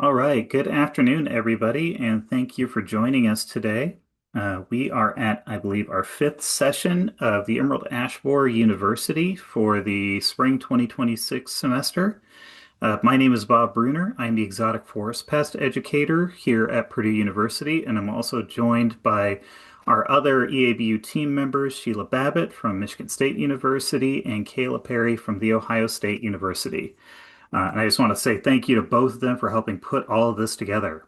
All right, good afternoon, everybody, and thank you for joining us today. We are at, I believe, our fifth session of the Emerald Ash Borer University for the spring 2026 semester. My name is Bob Bruner. I'm the exotic forest pest educator here at Purdue University, and I'm also joined by our other EABU team members, Sheila Babbitt from Michigan State University and Kayla Perry from The Ohio State University. And I just want to say thank you to both of them for helping put all of this together.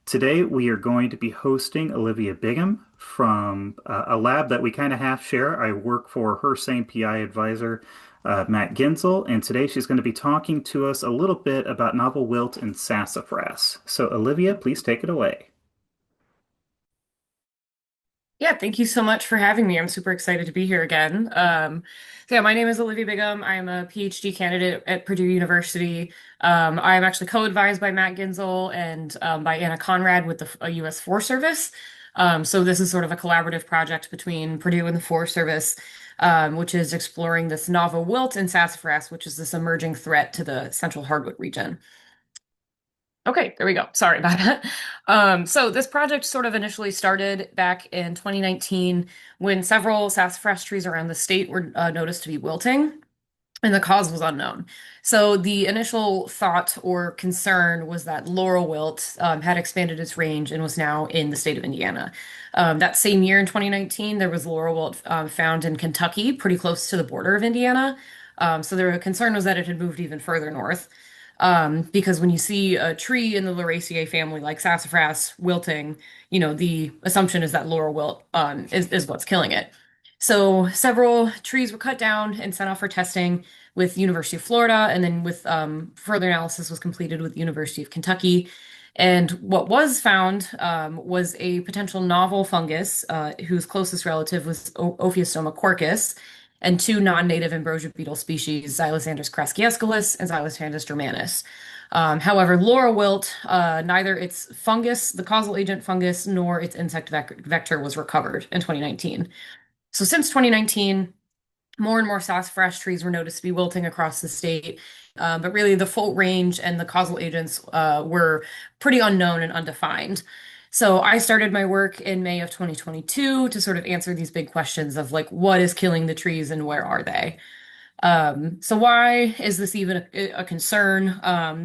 Today, we are going to be hosting Olivia Bigham from a lab that we kind of half share. I work for her same PI advisor, Matt Ginzel, and today she's going to be talking to us a little bit about novel wilt and sassafras. So, Olivia, please take it away. Yeah, thank you so much for having me. I'm super excited to be here again. So my name is Olivia Bigham. I'm a PhD candidate at Purdue University. I'm actually co-advised by Matt Ginzel and by Anna Conrad with the U.S. Forest Service. So this is sort of a collaborative project between Purdue and the Forest Service, which is exploring this novel wilt and sassafras, which is this emerging threat to the central hardwood region. Okay, there we go. Sorry about that. So this project sort of initially started back in 2019 when several sassafras trees around the state were noticed to be wilting, and the cause was unknown. So the initial thought or concern was that laurel wilt had expanded its range and was now in the state of Indiana. That same year in 2019, there was laurel wilt found in Kentucky, pretty close to the border of Indiana. So their concern was that it had moved even further north. Because when you see a tree in the Lauraceae family like sassafras wilting, the assumption is that laurel wilt is what's killing it. So several trees were cut down and sent off for testing with University of Florida, and then with further analysis was completed with University of Kentucky. And what was found was a potential novel fungus whose closest relative was Ophiostoma quarkus, and two non-native ambrosia beetle species, Xylosander's crassiesculus and Xylosander's germanus. However, laurel wilt, neither its fungus, the causal agent fungus, nor its insect vector was recovered in 2019. So since 2019, more and more sassafras trees were noticed to be wilting across the state. But really, the full range and the causal agents were pretty unknown and undefined. So I started my work in May of 2022 to sort of answer these big questions of like, what is killing the trees and where are they? So why is this even a concern?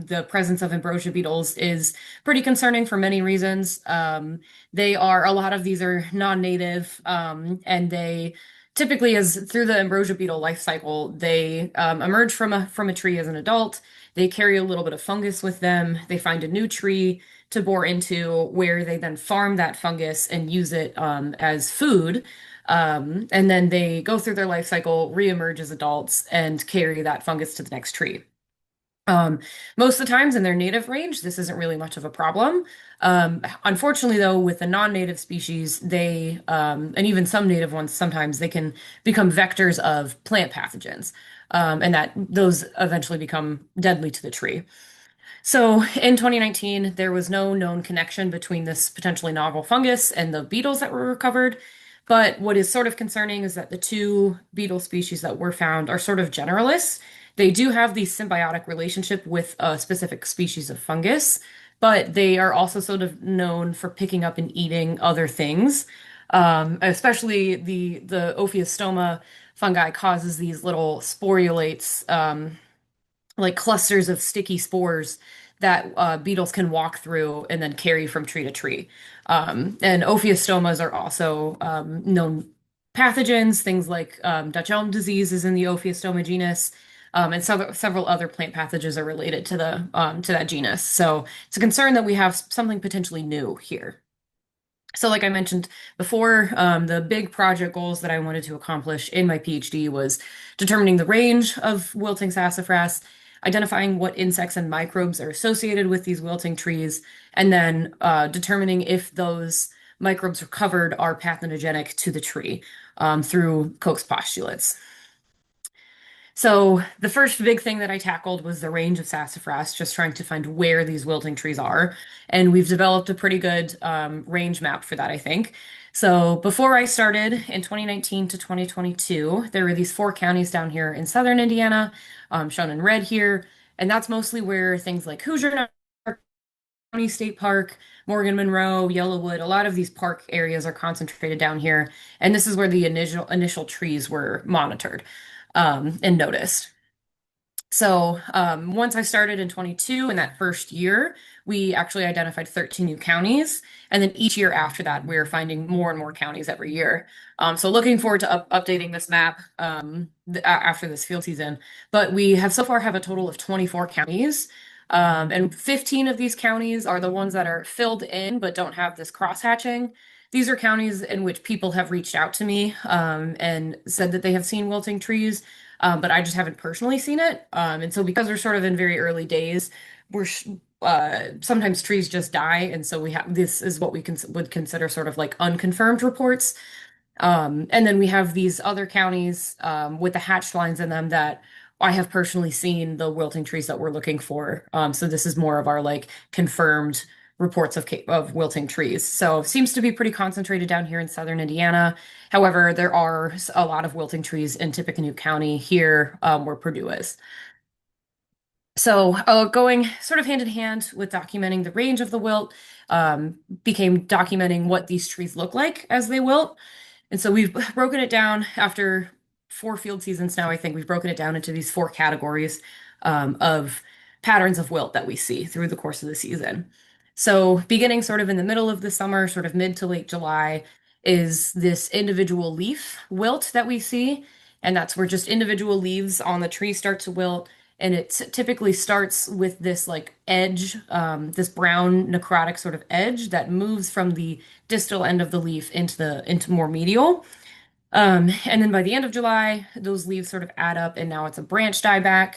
The presence of ambrosia beetles is pretty concerning for many reasons. A lot of these are non-native, and they typically, as through the ambrosia beetle life cycle, they emerge from a tree as an adult. They carry a little bit of fungus with them. They find a new tree to bore into, where they then farm that fungus and use it as food. And then they go through their life cycle, reemerge as adults, and carry that fungus to the next tree. Um, Most of the times in their native range, this isn't really much of a problem. Unfortunately, though, with the non-native species, and even some native ones, sometimes they can become vectors of plant pathogens, and that those eventually become deadly to the tree. So in 2019, there was no known connection between this potentially novel fungus and the beetles that were recovered. But what is sort of concerning is that the two beetle species that were found are sort of generalists. They do have the symbiotic relationship with a specific species of fungus, but they are also sort of known for picking up and eating other things. Especially the Ophiostoma fungi causes these little sporulates, like clusters of sticky spores that beetles can walk through and then carry from tree to tree. And ophiostomas are also known pathogens. Things like Dutch elm disease is in the Ophiostoma genus, and several other plant pathogens are related to the to that genus. So it's a concern that we have something potentially new here. So, like I mentioned before, the big project goals that I wanted to accomplish in my PhD was determining the range of wilting sassafras, identifying what insects and microbes are associated with these wilting trees, and then determining if those microbes recovered are pathogenic to the tree through Koch's postulates. So the first big thing that I tackled was the range of sassafras, just trying to find where these wilting trees are. And we've developed a pretty good range map for that, I think. So before I started in 2019 to 2022, there were these four counties down here in southern Indiana, shown in red here. And that's mostly where things like Hoosier State Park, Morgan Monroe, Yellowwood, a lot of these park areas are concentrated down here, and this is where the initial trees were monitored and noticed. So once I started in 22, in that first year, we actually identified 13 new counties. And then each year after that, we are finding more and more counties every year. So looking forward to updating this map after this field season. But we have so far have a total of 24 counties. And 15 of these counties are the ones that are filled in but don't have this cross-hatching. These are counties in which people have reached out to me and said that they have seen wilting trees, but I just haven't personally seen it. And so because we're sort of in very early days, sometimes trees just die, and so we have this is what we would consider sort of like unconfirmed reports. And then we have these other counties with the hatched lines in them that I have personally seen the wilting trees that we're looking for. So this is more of our like confirmed reports of wilting trees. So seems to be pretty concentrated down here in southern Indiana. However, there are a lot of wilting trees in Tippecanoe County here where Purdue is. So, going sort of hand in hand with documenting the range of the wilt, became documenting what these trees look like as they wilt. And so we've broken it down after 4 field seasons now. I think we've broken it down into these 4 categories of patterns of wilt that we see through the course of the season. So, beginning sort of in the middle of the summer, sort of mid to late July, is this individual leaf wilt that we see. And that's where just individual leaves on the tree start to wilt. And it typically starts with this like edge, this brown necrotic sort of edge that moves from the distal end of the leaf into more medial. And then by the end of July, those leaves sort of add up, and now it's a branch dieback.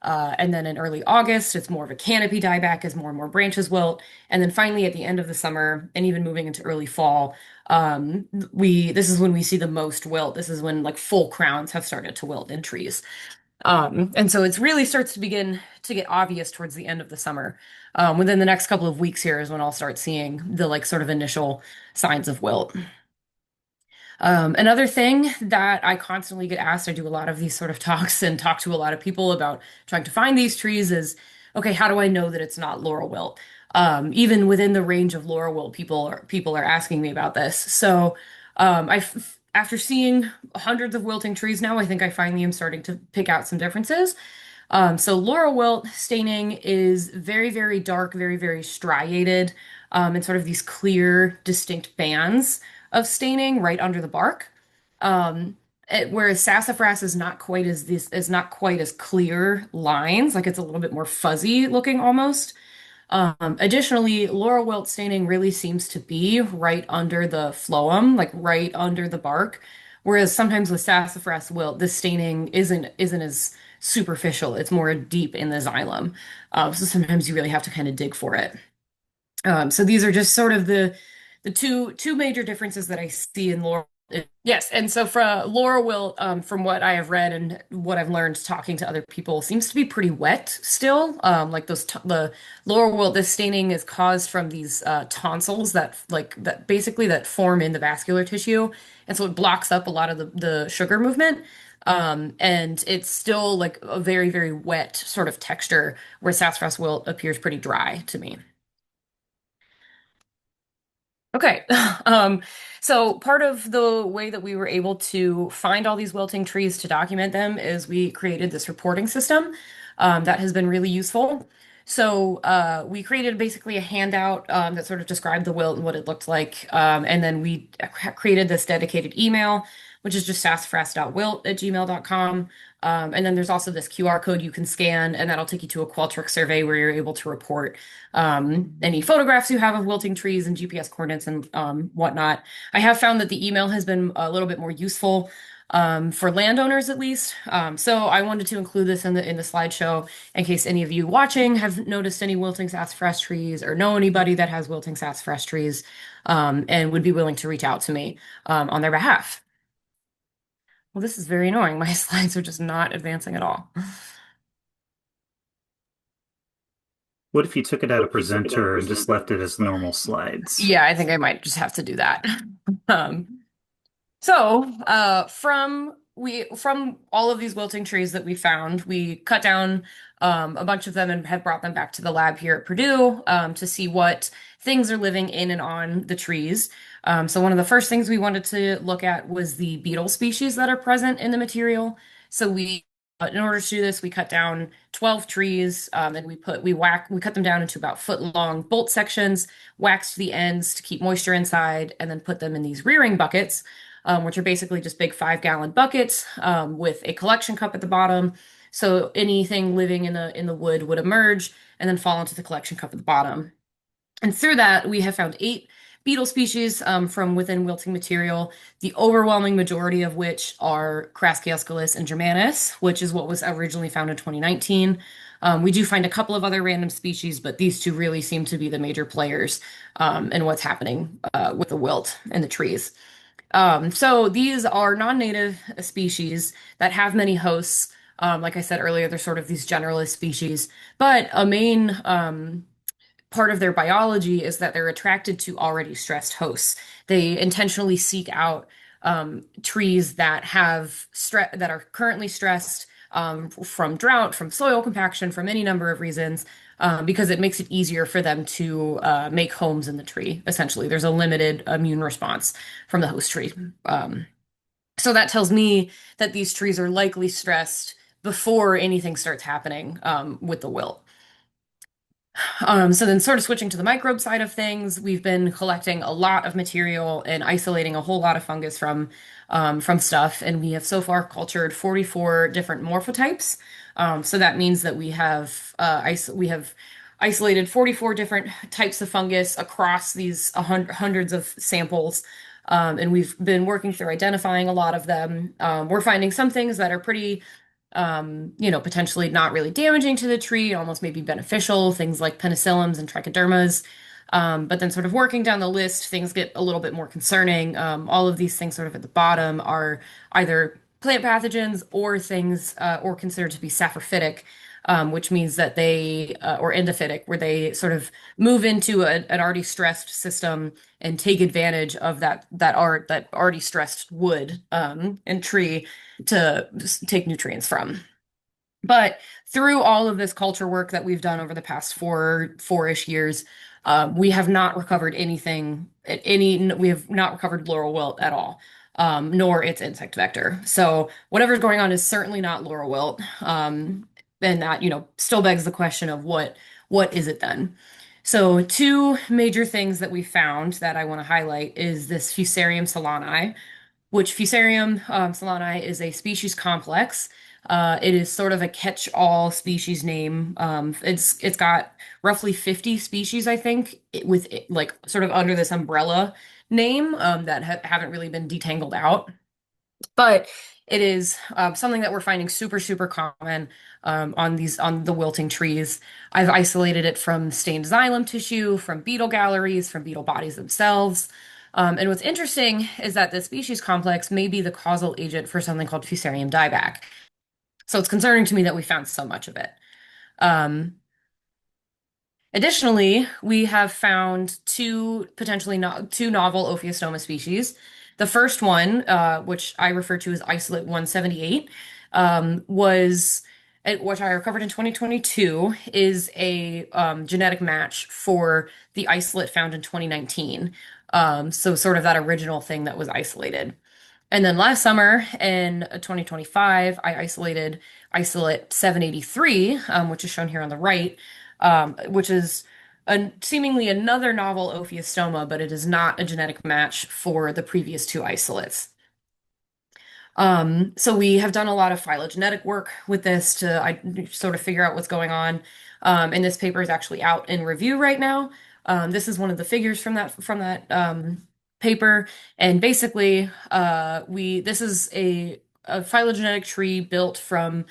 And then in early August, it's more of a canopy dieback as more and more branches wilt. And then finally, at the end of the summer, and even moving into early fall, we this is when we see the most wilt. This is when like full crowns have started to wilt in trees. And so it really starts to begin to get obvious towards the end of the summer. Within the next couple of weeks here is when I'll start seeing the like sort of initial signs of wilt. Another thing that I constantly get asked, I do a lot of these sort of talks and talk to a lot of people about trying to find these trees is, okay, how do I know that it's not laurel wilt? Even within the range of laurel wilt, people are asking me about this. So, after seeing hundreds of wilting trees now, I think I finally am starting to pick out some differences. So laurel wilt staining is very, very dark, very, very striated, and sort of these clear, distinct bands of staining right under the bark. Whereas sassafras is not quite as clear lines, like it's a little bit more fuzzy looking almost. Additionally, laurel wilt staining really seems to be right under the phloem, like right under the bark, whereas sometimes with sassafras wilt, the staining isn't as superficial. It's more deep in the xylem. So sometimes you really have to kind of dig for it. So these are just sort of the two major differences that I see in laurel. Yes, and so for laurel wilt, from what I have read and what I've learned talking to other people, seems to be pretty wet still. Like the laurel wilt, this staining is caused from these tonsils that basically that form in the vascular tissue, and so it blocks up a lot of the sugar movement. And it's still like a very, very wet sort of texture, where sassafras wilt appears pretty dry to me. Okay. Um, so part of the way that we were able to find all these wilting trees to document them is we created this reporting system that has been really useful. So we created basically a handout that sort of described the wilt and what it looked like. And then we created this dedicated email, which is just sassafras.wilt@gmail.com. And then there's also this QR code you can scan, and that'll take you to a Qualtrics survey where you're able to report any photographs you have of wilting trees and GPS coordinates and whatnot. I have found that the email has been a little bit more useful for landowners at least. So I wanted to include this in the slideshow in case any of you watching have noticed any wilting sassafras trees or know anybody that has wilting sassafras trees and would be willing to reach out to me on their behalf. Well, this is very annoying. My slides are just not advancing at all. What if you took it out of presenter and just left it as normal slides? Yeah, I think I might just have to do that. Um, from we from all of these wilting trees that we found, we cut down a bunch of them and have brought them back to the lab here at Purdue to see what things are living in and on the trees. So one of the first things we wanted to look at was the beetle species that are present in the material. So in order to do this, we cut down 12 trees, and we cut them down into about foot long bolt sections, waxed the ends to keep moisture inside, and then put them in these rearing buckets, which are basically just big 5-gallon buckets with a collection cup at the bottom. So anything living in the wood would emerge and then fall into the collection cup at the bottom. And through that, we have found 8 beetle species from within wilting material, the overwhelming majority of which are Crassicausculus and Germanus, which is what was originally found in 2019. We do find a couple of other random species, but these two really seem to be the major players in what's happening with the wilt and the trees. So these are non-native species that have many hosts. Like I said earlier, they're sort of these generalist species, but a main part of their biology is that they're attracted to already stressed hosts. They intentionally seek out trees that that are currently stressed from drought, from soil compaction, from any number of reasons, because it makes it easier for them to make homes in the tree. Essentially, there's a limited immune response from the host tree. So that tells me that these trees are likely stressed before anything starts happening with the wilt. So then sort of switching to the microbe side of things, we've been collecting a lot of material and isolating a whole lot of fungus from stuff, and we have so far cultured 44 different morphotypes. So that means that we have isolated 44 different types of fungus across these hundreds of samples. And we've been working through identifying a lot of them. We're finding some things that are pretty potentially not really damaging to the tree, almost maybe beneficial, things like penicillins and trichodermas. But then sort of working down the list, things get a little bit more concerning. All of these things sort of at the bottom are either plant pathogens or things or considered to be saprophytic, which means that or endophytic, where they sort of move into an already stressed system and take advantage of that already stressed wood and tree to take nutrients from. But through all of this culture work that we've done over the past four-ish years, we have not recovered anything we have not recovered laurel wilt at all, nor its insect vector. So whatever's going on is certainly not laurel wilt. And that, still begs the question of what is it then? So two major things that we found that I want to highlight is this Fusarium solani, which Fusarium solani is a species complex. It is sort of a catch-all species name. It's got roughly 50 species, I think, with like sort of under this umbrella name that haven't really been detangled out. But it is something that we're finding super, super common on the wilting trees. I've isolated it from stained xylem tissue, from beetle galleries, from beetle bodies themselves. And what's interesting is that the species complex may be the causal agent for something called Fusarium dieback. So it's concerning to me that we found so much of it. Um, Additionally, we have found two novel Ophiostoma species. The first one, which I refer to as isolate 178, which I recovered in 2022, is a genetic match for the isolate found in 2019. So sort of that original thing that was isolated. And then last summer in 2025, I isolated isolate 783, which is shown here on the right, which is seemingly another novel Ophiostoma, but it is not a genetic match for the previous two isolates. So we have done a lot of phylogenetic work with this to sort of figure out what's going on. And this paper is actually out in review right now. This is one of the figures from that paper, and basically, this is a phylogenetic tree built from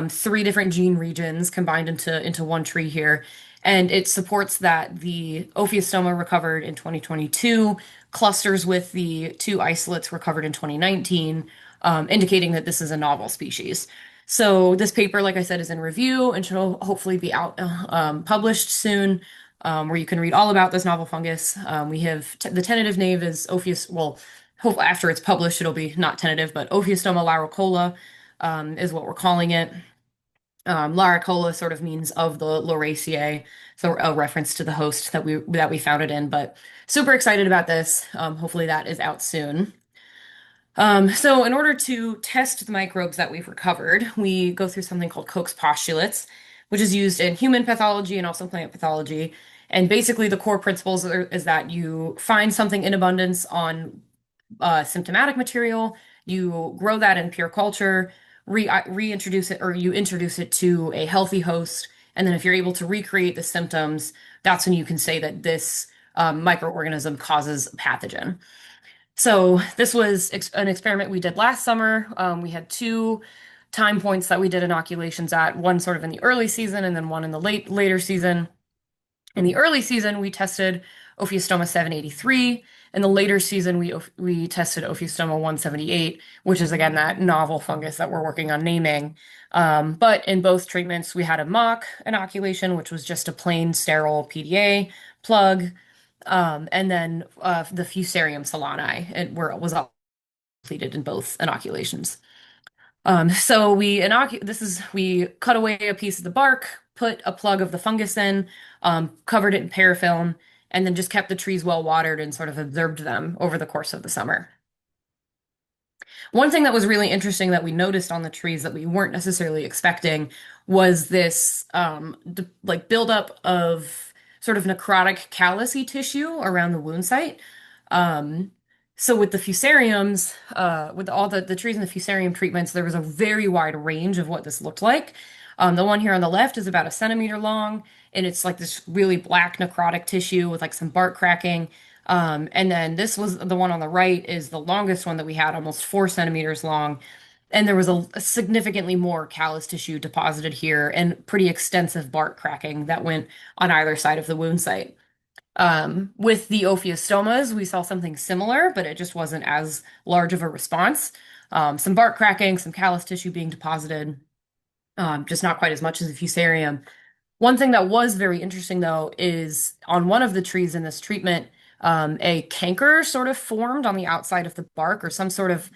3 different gene regions combined into one tree here, and it supports that the Ophiostoma recovered in 2022 clusters with the two isolates recovered in 2019, indicating that this is a novel species. So this paper, like I said, is in review and should hopefully be out published soon, where you can read all about this novel fungus. We have the tentative name is hopefully after it's published, it'll be not tentative, but Ophiostoma lauricola is what we're calling it. Lauricola sort of means of the Lauraceae, so a reference to the host that we found it in. But super excited about this. Hopefully that is out soon. So in order to test the microbes that we've recovered, we go through something called Koch's postulates, which is used in human pathology and also plant pathology. And basically, the core principles is that you find something in abundance on symptomatic material, you grow that in pure culture, reintroduce it, or you introduce it to a healthy host, and then if you're able to recreate the symptoms, that's when you can say that this microorganism causes a pathogen. So this was an experiment we did last summer. We had two time points that we did inoculations at, one sort of in the early season and then one in the later season. In the early season, we tested Ophiostoma 783. In the later season, we tested Ophiostoma 178, which is again that novel fungus that we're working on naming. But in both treatments, we had a mock inoculation, which was just a plain sterile PDA plug, and then the Fusarium solani, was all completed in both inoculations. So we cut away a piece of the bark, put a plug of the fungus in, covered it in parafilm, and then just kept the trees well watered and sort of observed them over the course of the summer. One thing that was really interesting that we noticed on the trees that we weren't necessarily expecting was this like buildup of sort of necrotic callousy tissue around the wound site. Um, so with the fusariums, with all the trees in the fusarium treatments, there was a very wide range of what this looked like. The one here on the left is about a centimeter long, and it's like this really black necrotic tissue with like some bark cracking. And then this was the one on the right is the longest one that we had, almost 4 centimeters long. And there was a significantly more callus tissue deposited here and pretty extensive bark cracking that went on either side of the wound site. With the ophiostomas, we saw something similar, but it just wasn't as large of a response. Some bark cracking, some callus tissue being deposited, just not quite as much as the fusarium. One thing that was very interesting, though, is on one of the trees in this treatment, a canker sort of formed on the outside of the bark, or some sort of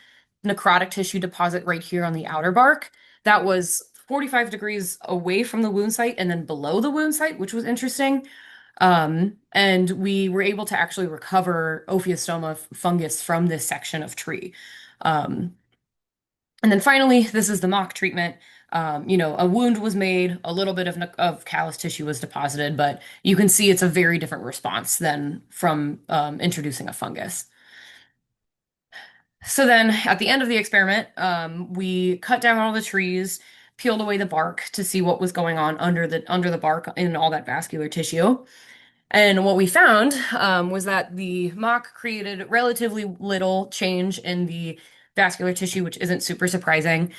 necrotic tissue deposit right here on the outer bark that was 45 degrees away from the wound site and then below the wound site, which was interesting. And we were able to actually recover Ophiostoma fungus from this section of tree. Um, and then finally, this is the mock treatment. A wound was made, a little bit of callus tissue was deposited, but you can see it's a very different response than from introducing a fungus. So then at the end of the experiment, we cut down all the trees, peeled away the bark to see what was going on under the bark in all that vascular tissue. And what we found was that the mock created relatively little change in the vascular tissue, which isn't super surprising.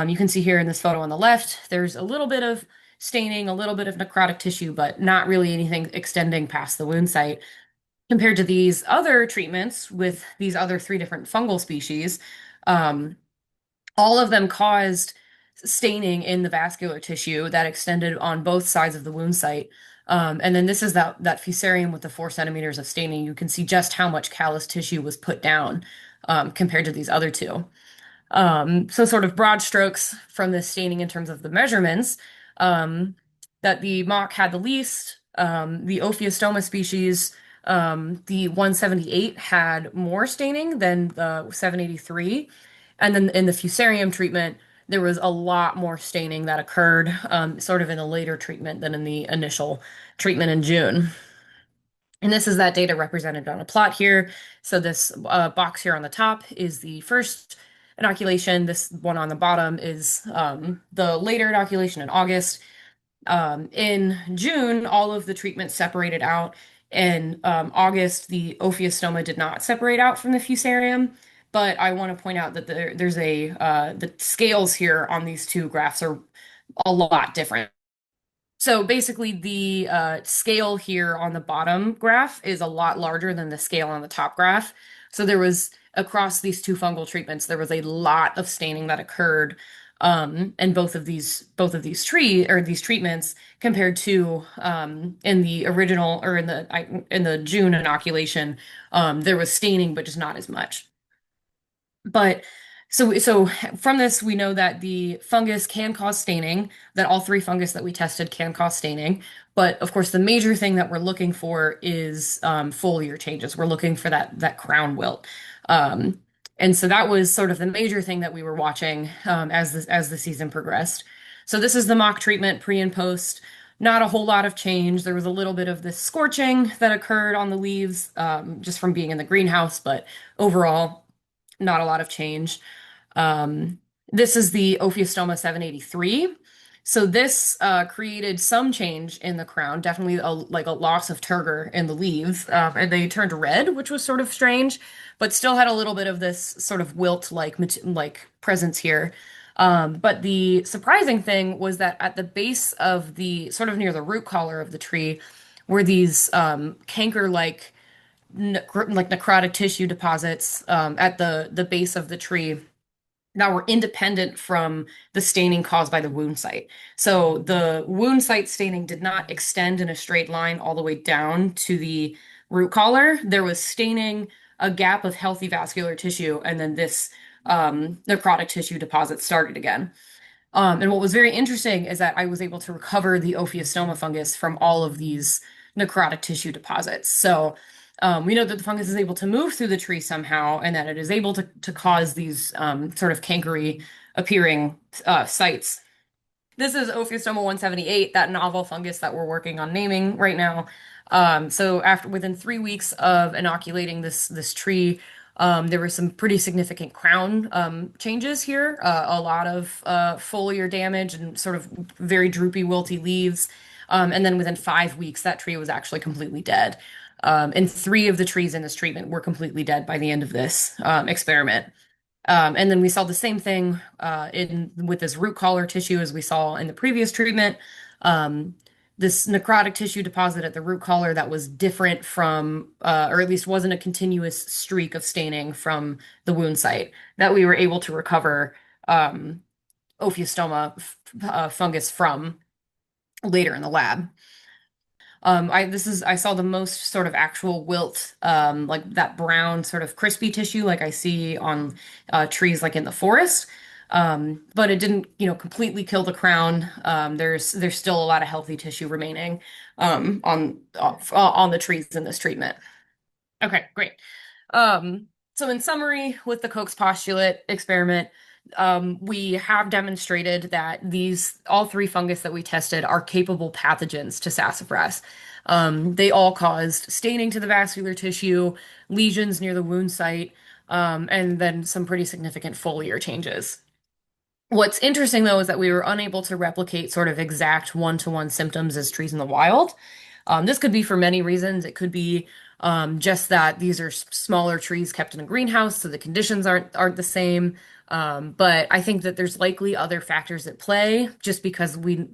You can see here in this photo on the left, there's a little bit of staining, a little bit of necrotic tissue, but not really anything extending past the wound site. Compared to these other treatments with these other three different fungal species, um, all of them caused staining in the vascular tissue that extended on both sides of the wound site. And then this is that fusarium with the 4 centimeters of staining. You can see just how much callus tissue was put down compared to these other two. So sort of broad strokes from this staining in terms of the measurements, that the mock had the least, the Ophiostoma species, the 178 had more staining than the 783. And then in the fusarium treatment, there was a lot more staining that occurred sort of in the later treatment than in the initial treatment in June. And this is that data represented on a plot here. So this box here on the top is the first inoculation. This one on the bottom is the later inoculation in August. In June, all of the treatments separated out. In August, the Ophiostoma did not separate out from the fusarium. But I want to point out that the scales here on these two graphs are a lot different. So basically, the scale here on the bottom graph is a lot larger than the scale on the top graph. So there was, across these two fungal treatments, there was a lot of staining that occurred in both of these treatments compared to in the original or in the June inoculation, there was staining, but just not as much. But so from this, we know that the fungus can cause staining, that all three fungus that we tested can cause staining. But of course, the major thing that we're looking for is foliar changes. We're looking for that crown wilt. Um, and so that was sort of the major thing that we were watching as the season progressed. So this is the mock treatment pre and post. Not a whole lot of change. There was a little bit of this scorching that occurred on the leaves just from being in the greenhouse, but overall, not a lot of change. Um, this is the Ophiostoma 783. So this created some change in the crown, definitely like a loss of turgor in the leaves, and they turned red, which was sort of strange, but still had a little bit of this sort of wilt like presence here. But the surprising thing was that at the base of the sort of near the root collar of the tree were these canker-like like necrotic tissue deposits at the base of the tree that were independent from the staining caused by the wound site. So the wound site staining did not extend in a straight line all the way down to the root collar. There was staining, a gap of healthy vascular tissue, and then this necrotic tissue deposit started again. And what was very interesting is that I was able to recover the Ophiostoma fungus from all of these necrotic tissue deposits. So we know that the fungus is able to move through the tree somehow, and that it is able to cause these sort of cankery appearing sites. This is Ophiostoma 178, that novel fungus that we're working on naming right now. So after within 3 weeks of inoculating this tree, there were some pretty significant crown changes here. A lot of foliar damage and sort of very droopy, wilty leaves. And then within 5 weeks, that tree was actually completely dead. And three of the trees in this treatment were completely dead by the end of this experiment. And then we saw the same thing in with this root collar tissue as we saw in the previous treatment. Um, this necrotic tissue deposit at the root collar that was different from, or at least wasn't a continuous streak of staining from the wound site that we were able to recover Ophiostoma fungus from later in the lab. I saw the most sort of actual wilt, like that brown sort of crispy tissue, like I see on trees, like in the forest. But it didn't, completely kill the crown. There's still a lot of healthy tissue remaining on the trees in this treatment. Okay, great. So in summary, with the Koch's postulate experiment, we have demonstrated that these all three fungus that we tested are capable pathogens to sassafras. They all caused staining to the vascular tissue, lesions near the wound site, and then some pretty significant foliar changes. What's interesting though is that we were unable to replicate sort of exact one-to-one symptoms as trees in the wild. This could be for many reasons. It could be just that these are smaller trees kept in a greenhouse, so the conditions aren't the same. But I think that there's likely other factors at play, just because we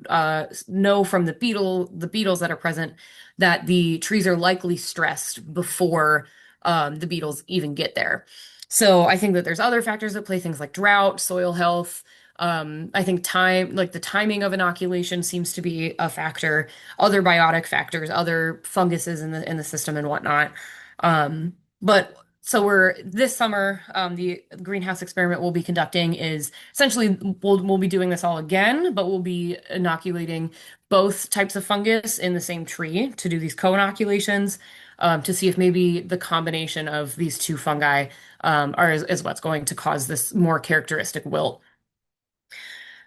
know from the beetles that are present that the trees are likely stressed before the beetles even get there. So I think that there's other factors at play, things like drought, soil health. I think time, like the timing of inoculation seems to be a factor, other biotic factors, other funguses in the system and whatnot. But so we're this summer, the greenhouse experiment we'll be conducting is essentially we'll be doing this all again, but we'll be inoculating both types of fungus in the same tree to do these co-inoculations, to see if maybe the combination of these two fungi is what's going to cause this more characteristic wilt.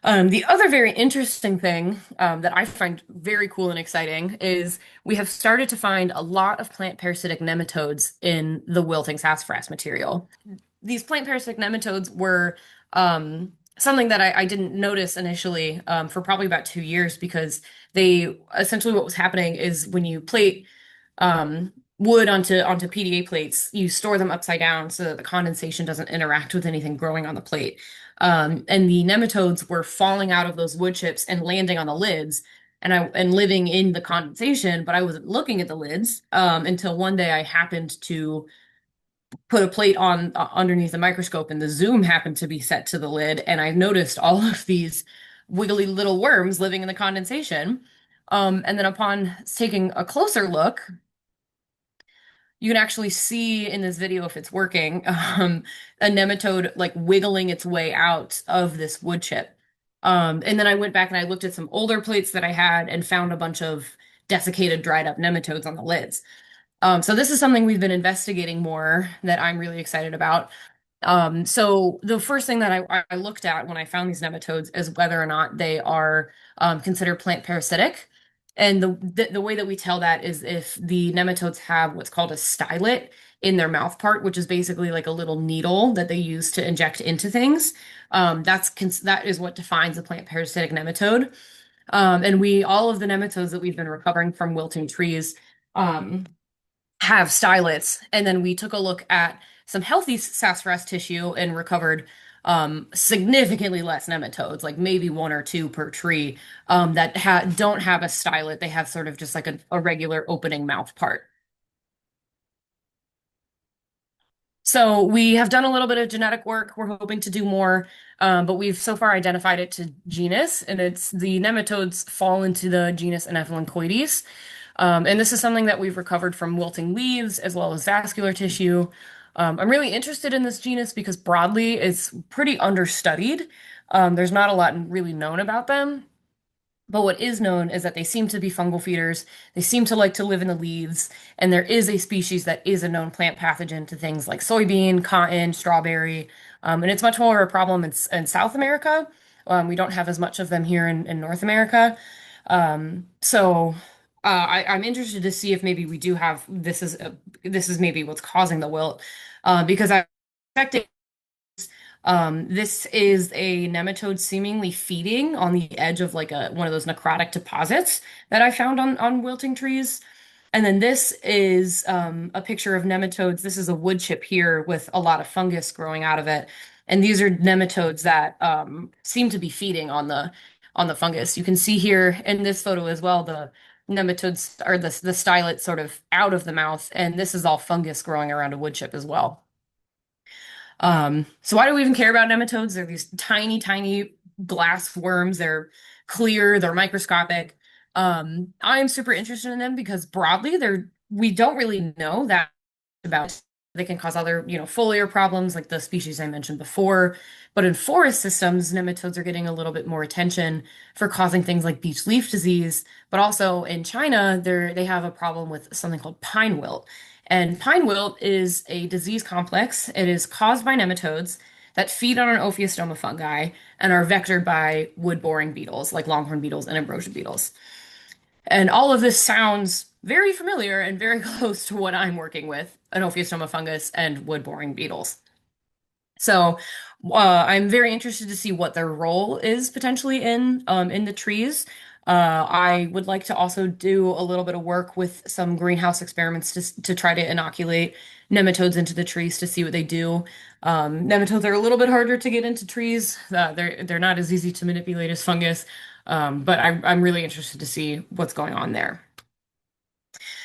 The other very interesting thing that I find very cool and exciting is we have started to find a lot of plant parasitic nematodes in the wilting sassafras material. These plant parasitic nematodes were something that I didn't notice initially for probably about 2 years, because they essentially what was happening is when you plate wood onto PDA plates, you store them upside down so that the condensation doesn't interact with anything growing on the plate. And the nematodes were falling out of those wood chips and landing on the lids and living in the condensation, but I wasn't looking at the lids until one day I happened to put a plate on underneath the microscope, and the zoom happened to be set to the lid, and I noticed all of these wiggly little worms living in the condensation. And then upon taking a closer look, you can actually see in this video, if it's working, a nematode like wiggling its way out of this wood chip. And then I went back and I looked at some older plates that I had and found a bunch of desiccated, dried up nematodes on the lids. So this is something we've been investigating more that I'm really excited about. So the first thing that I looked at when I found these nematodes is whether or not they are considered plant parasitic. And the way that we tell that is if the nematodes have what's called a stylet in their mouth part, which is basically like a little needle that they use to inject into things. That is what defines a plant parasitic nematode. And we all of the nematodes that we've been recovering from wilting trees. Have stylets. And then we took a look at some healthy sassafras tissue and recovered significantly less nematodes, like maybe one or two per tree, that don't have a stylet. They have sort of just like a regular opening mouth part. So we have done a little bit of genetic work. We're hoping to do more, but we've so far identified it to genus, and it's the nematodes fall into the genus Anophelencoides. And this is something that we've recovered from wilting leaves as well as vascular tissue. I'm really interested in this genus because broadly it's pretty understudied. There's not a lot really known about them. But what is known is that they seem to be fungal feeders. They seem to like to live in the leaves. And there is a species that is a known plant pathogen to things like soybean, cotton, strawberry. And it's much more of a problem in South America. We don't have as much of them here in North America. I'm interested to see if maybe we do have this is maybe what's causing the wilt, because I suspect this is a nematode seemingly feeding on the edge of like one of those necrotic deposits that I found on wilting trees. And then this is a picture of nematodes. This is a wood chip here with a lot of fungus growing out of it. And these are nematodes that seem to be feeding on the fungus. You can see here in this photo as well, the nematodes or the stylet sort of out of the mouth. And this is all fungus growing around a wood chip as well. So why do we even care about nematodes? They're these tiny, tiny glass worms. They're clear, they're microscopic. I'm super interested in them because broadly we don't really know that about. They can cause other, foliar problems like the species I mentioned before. But in forest systems, nematodes are getting a little bit more attention for causing things like beech leaf disease. But also in China, they have a problem with something called pine wilt. And pine wilt is a disease complex. It is caused by nematodes that feed on an Ophiostoma fungi and are vectored by wood-boring beetles like longhorn beetles and ambrosia beetles. And all of this sounds very familiar and very close to what I'm working with, an Ophiostoma fungus and wood-boring beetles. So I'm very interested to see what their role is potentially in the trees. I would like to also do a little bit of work with some greenhouse experiments to try to inoculate nematodes into the trees to see what they do. Nematodes are a little bit harder to get into trees. They're not as easy to manipulate as fungus, but I'm really interested to see what's going on there.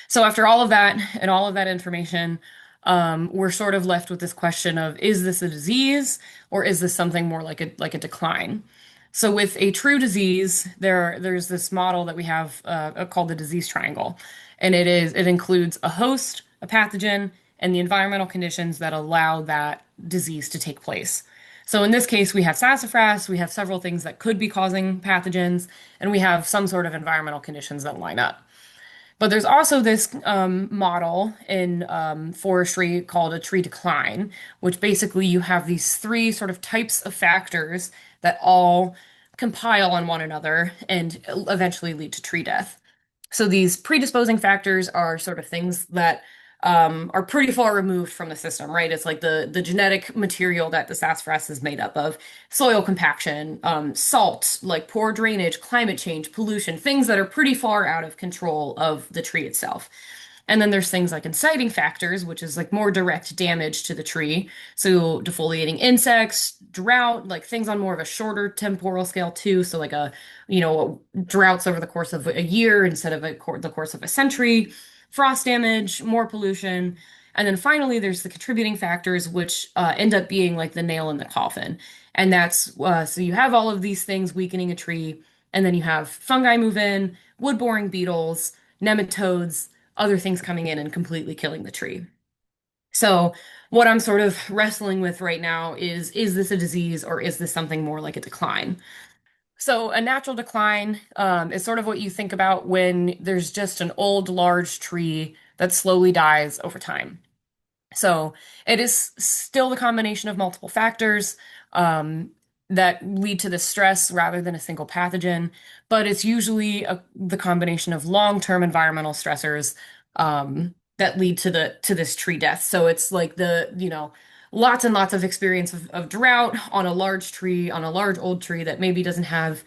So after all of that and all of that information, we're sort of left with this question of, is this a disease or is this something more like a decline? So with a true disease, there's this model that we have called the disease triangle, and it includes a host, a pathogen, and the environmental conditions that allow that disease to take place. So in this case, we have sassafras, we have several things that could be causing pathogens, and we have some sort of environmental conditions that line up. But there's also this model in forestry called a tree decline, which basically you have these three sort of types of factors that all compile on one another and eventually lead to tree death. So these predisposing factors are sort of things that are pretty far removed from the system, right? It's like the genetic material that the sassafras is made up of, soil compaction, salt, like poor drainage, climate change, pollution, things that are pretty far out of control of the tree itself. And then there's things like inciting factors, which is like more direct damage to the tree. So defoliating insects, drought, like things on more of a shorter temporal scale too. So like droughts over the course of a year instead of the course of a century, frost damage, more pollution. And then finally, there's the contributing factors, which end up being like the nail in the coffin. And that's so you have all of these things weakening a tree, and then you have fungi move in, wood boring beetles, nematodes, other things coming in and completely killing the tree. So what I'm sort of wrestling with right now is this a disease or is this something more like a decline? So a natural decline is sort of what you think about when there's just an old large tree that slowly dies over time. So it is still the combination of multiple factors um, that lead to the stress rather than a single pathogen, but it's usually the combination of long-term environmental stressors that lead to the to this tree death. So it's like lots and lots of experience of drought on a large tree, on a large old tree that maybe doesn't have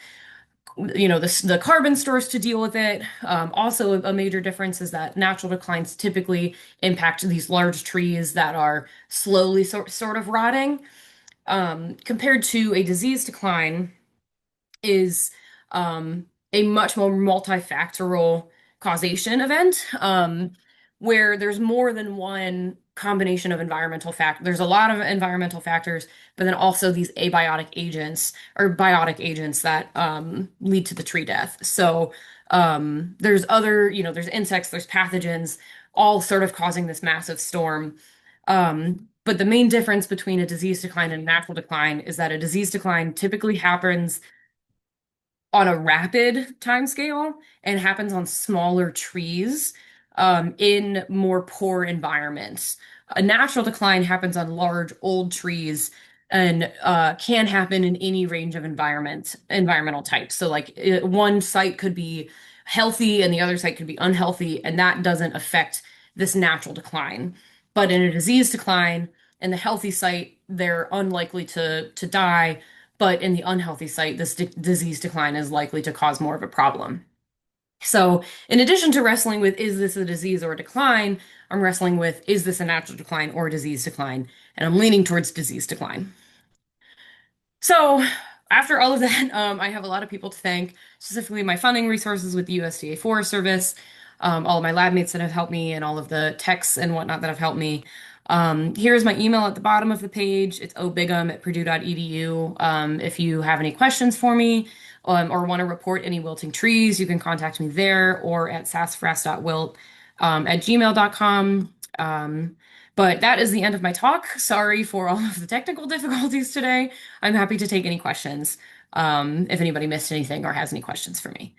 the carbon stores to deal with it. Also, a major difference is that natural declines typically impact these large trees that are slowly sort of rotting, compared to a disease decline is a much more multifactorial causation event, where there's more than one combination of environmental fact. There's a lot of environmental factors, but then also these abiotic agents or biotic agents that lead to the tree death. So there's there's insects, there's pathogens, all sort of causing this massive storm. But the main difference between a disease decline and a natural decline is that a disease decline typically happens on a rapid time scale and happens on smaller trees in more poor environments. A natural decline happens on large old trees and can happen in any range of environmental types. So one site could be healthy and the other site could be unhealthy, and that doesn't affect this natural decline. But in a disease decline, in the healthy site, they're unlikely to die, but in the unhealthy site, this disease decline is likely to cause more of a problem. So, in addition to wrestling with is this a disease or a decline, I'm wrestling with is this a natural decline or a disease decline? And I'm leaning towards disease decline. So, after all of that, I have a lot of people to thank, specifically my funding resources with the USDA Forest Service, all of my lab mates that have helped me, and all of the techs and whatnot that have helped me. Here's my email at the bottom of the page. It's obigham@purdue.edu. If you have any questions for me or want to report any wilting trees, you can contact me there or at sassafras.wilt at gmail.com. But that is the end of my talk. Sorry for all of the technical difficulties today. I'm happy to take any questions if anybody missed anything or has any questions for me.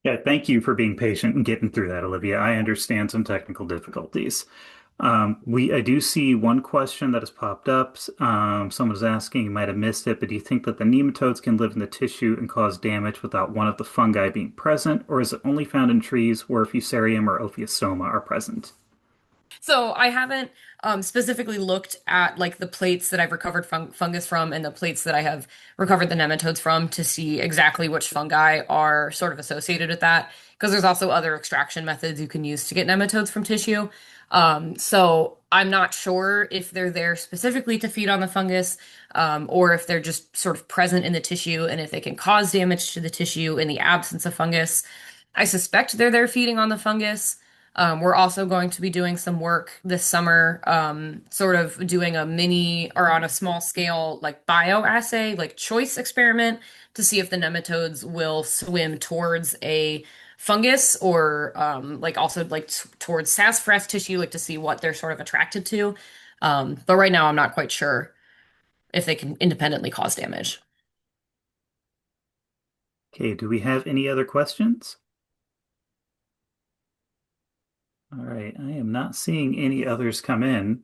Yeah, thank you for being patient and getting through that, Olivia. I understand some technical difficulties. I do see one question that has popped up. Someone was asking, you might have missed it, but do you think that the nematodes can live in the tissue and cause damage without one of the fungi being present, or is it only found in trees where Fusarium or Ophiostoma are present? So I haven't specifically looked at like the plates that I've recovered fungus from and the plates that I have recovered the nematodes from to see exactly which fungi are sort of associated with that. Because there's also other extraction methods you can use to get nematodes from tissue. So I'm not sure if they're there specifically to feed on the fungus, or if they're just sort of present in the tissue and if they can cause damage to the tissue in the absence of fungus. I suspect they're there feeding on the fungus. We're also going to be doing some work this summer, sort of doing a mini or on a small scale, like bioassay, like choice experiment to see if the nematodes will swim towards a fungus or like also like towards sassafras tissue, like to see what they're sort of attracted to. But right now, I'm not quite sure if they can independently cause damage. Okay, do we have any other questions? All right, I am not seeing any others come in.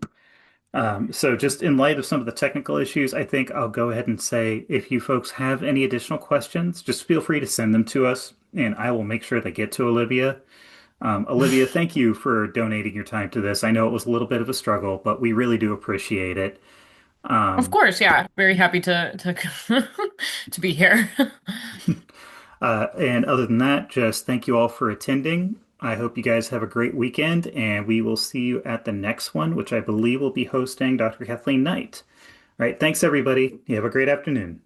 So just in light of some of the technical issues, I think I'll go ahead and say if you folks have any additional questions, just feel free to send them to us and I will make sure they get to Olivia. Olivia, thank you for donating your time to this. I know it was a little bit of a struggle, but we really do appreciate it. Of Um, course, yeah, very happy to to be here. and other than that, just thank you all for attending. I hope you guys have a great weekend, and we will see you at the next one, which I believe will be hosting Dr. Kathleen Knight. All right, thanks everybody. You have a great afternoon.